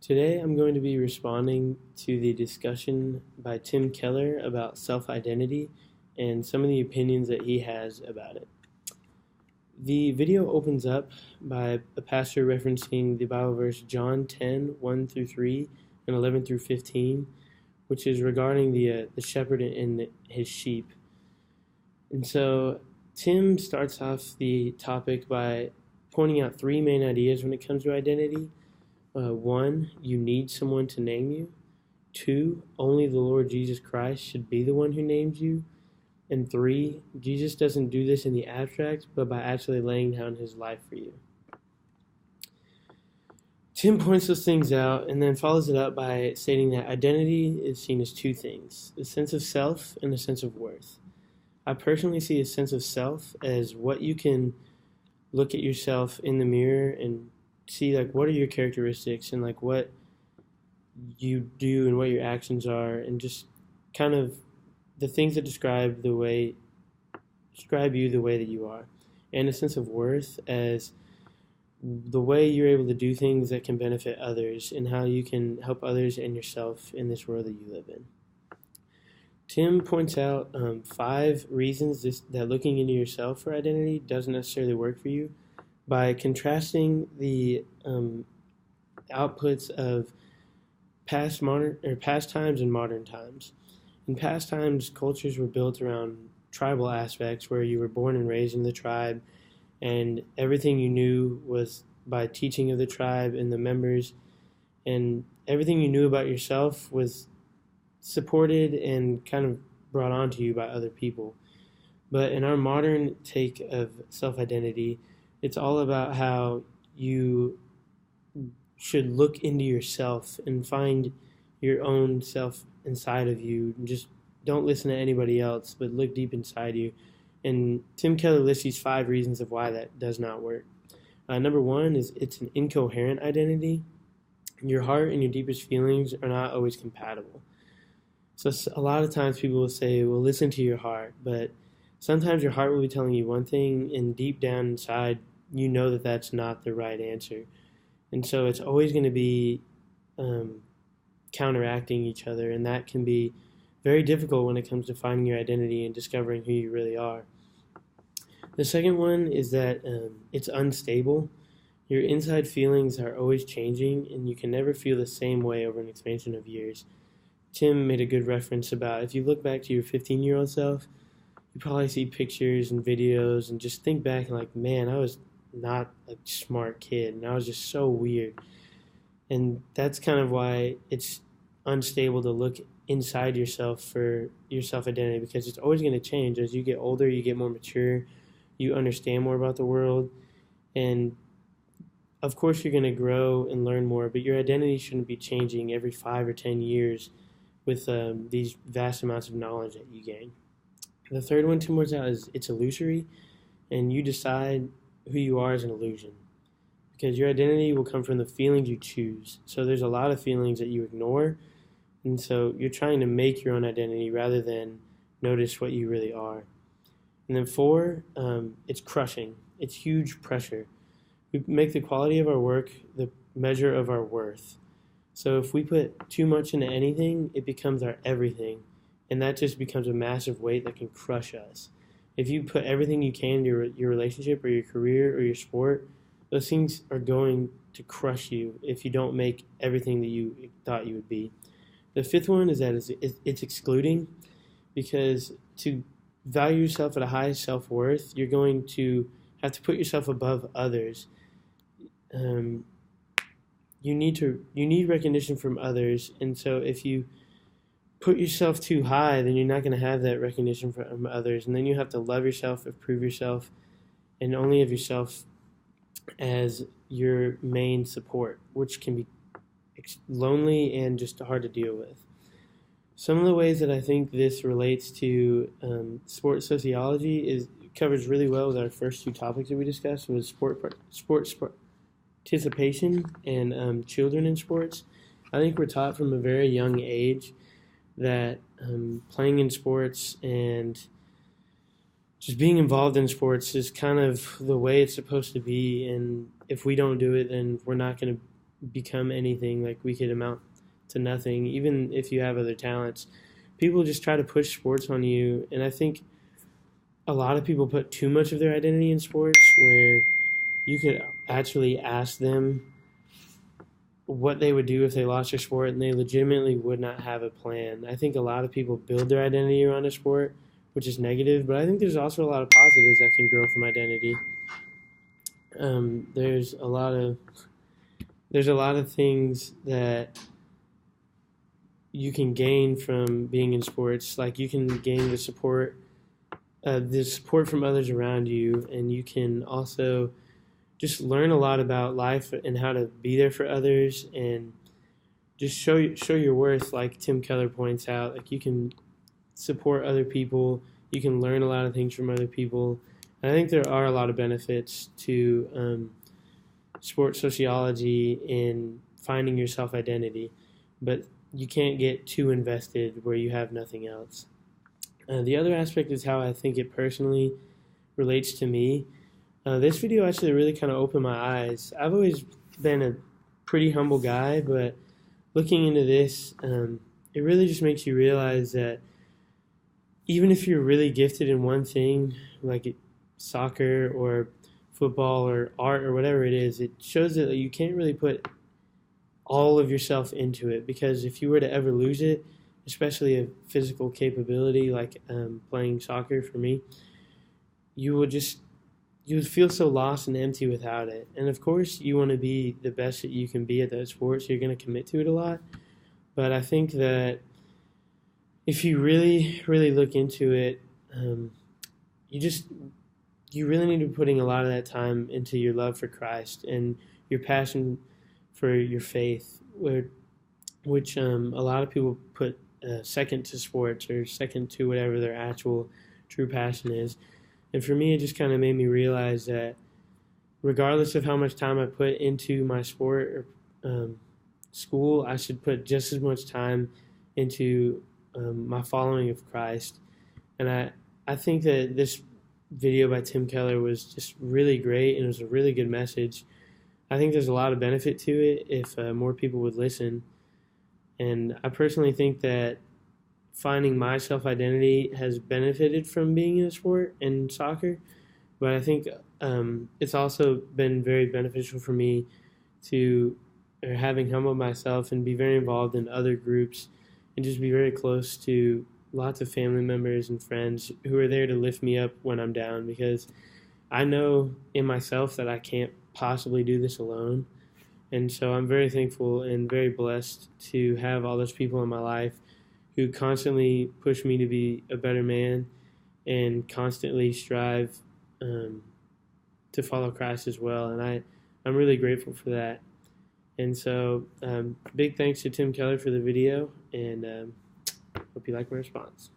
Today I'm going to be responding to the discussion by Tim Keller about self-identity and some of the opinions that he has about it. The video opens up by a pastor referencing the Bible verse John 10, 1 through 3 and 11 through 15, which is regarding the shepherd and his sheep. And so Tim starts off the topic by pointing out three main ideas when it comes to identity. One, you need someone to name you. Two, only the Lord Jesus Christ should be the one who names you. And three, Jesus doesn't do this in the abstract, but by actually laying down his life for you. Tim points those things out and then follows it up by stating that identity is seen as two things, the sense of self and the sense of worth. I personally see a sense of self as what you can look at yourself in the mirror and see what are your characteristics and what you do and what your actions are, and just kind of the things that describe you the way that you are, and a sense of worth as the way you're able to do things that can benefit others and how you can help others and yourself in this world that you live in. Tim points out 5 reasons that looking into yourself for identity doesn't necessarily work for you, by contrasting the outputs of past times and modern times. In past times, cultures were built around tribal aspects where you were born and raised in the tribe, and everything you knew was by teaching of the tribe and the members, and everything you knew about yourself was supported and kind of brought onto you by other people. But in our modern take of self-identity, it's all about how you should look into yourself and find your own self inside of you. And just don't listen to anybody else, but look deep inside you. And Tim Keller lists these 5 reasons of why that does not work. Number 1 is it's an incoherent identity. Your heart and your deepest feelings are not always compatible. So a lot of times people will say, well, listen to your heart, but sometimes your heart will be telling you one thing, and deep down inside, you know that that's not the right answer. And so it's always going to be counteracting each other, and that can be very difficult when it comes to finding your identity and discovering who you really are. The second one is that it's unstable. Your inside feelings are always changing, and you can never feel the same way over an expansion of years. Tim made a good reference about if you look back to your 15-year-old self, you probably see pictures and videos and just think back and man, I was not a smart kid and I was just so weird. And that's kind of why it's unstable to look inside yourself for your self-identity, because it's always going to change. As you get older, you get more mature, you understand more about the world, and of course you're going to grow and learn more, but your identity shouldn't be changing every 5 or 10 years with these vast amounts of knowledge that you gain. The third one Tim points out is it's illusory, and you decide who you are as an illusion, because your identity will come from the feelings you choose. So there's a lot of feelings that you ignore, and so you're trying to make your own identity rather than notice what you really are. And then 4, it's crushing. It's huge pressure. We make the quality of our work the measure of our worth. So if we put too much into anything, it becomes our everything, and that just becomes a massive weight that can crush us. If you put everything you can into your relationship or your career or your sport, those things are going to crush you if you don't make everything that you thought you would be. The 5th one is that it's excluding, because to value yourself at a high self-worth, you're going to have to put yourself above others. You need recognition from others, and so if you put yourself too high, then you're not going to have that recognition from others, and then you have to love yourself, improve yourself, and only have yourself as your main support, which can be lonely and just hard to deal with. Some of the ways that I think this relates to sports sociology covers really well with our first 2 topics that we discussed, was sport participation and children in sports. I think we're taught from a very young age that playing in sports and just being involved in sports is kind of the way it's supposed to be, and if we don't do it, then we're not going to become anything. Like, we could amount to nothing, even if you have other talents. People just try to push sports on you, and I think a lot of people put too much of their identity in sports, where you could actually ask them what they would do if they lost their sport, and they legitimately would not have a plan. I think a lot of people build their identity around a sport, which is negative, but I think there's also a lot of positives that can grow from identity. There's a lot of things that you can gain from being in sports. Like, you can gain the support from others around you, and you can also just learn a lot about life and how to be there for others, and just show your worth. Like Tim Keller points out, like, you can support other people, you can learn a lot of things from other people. And I think there are a lot of benefits to sports sociology in finding your self-identity, but you can't get too invested where you have nothing else. The other aspect is how I think it personally relates to me. This video actually really kind of opened my eyes. I've always been a pretty humble guy, but looking into this, it really just makes you realize that even if you're really gifted in one thing, like soccer or football or art or whatever it is, it shows that you can't really put all of yourself into it, because if you were to ever lose it, especially a physical capability like playing soccer for me, you would feel so lost and empty without it. And of course, you want to be the best that you can be at that sport, so you're going to commit to it a lot. But I think that if you really, really look into it, you really need to be putting a lot of that time into your love for Christ and your passion for your faith, which a lot of people put second to sports or second to whatever their actual true passion is. And for me, it just kind of made me realize that regardless of how much time I put into my sport or school, I should put just as much time into my following of Christ. And I think that this video by Tim Keller was just really great, and it was a really good message. I think there's a lot of benefit to it if more people would listen. And I personally think that finding my self-identity has benefited from being in a sport and soccer, but I think it's also been very beneficial for me having humbled myself and be very involved in other groups and just be very close to lots of family members and friends who are there to lift me up when I'm down, because I know in myself that I can't possibly do this alone. And so I'm very thankful and very blessed to have all those people in my life who constantly push me to be a better man and constantly strive to follow Christ as well. And I'm really grateful for that. And so big thanks to Tim Keller for the video, and hope you like my response.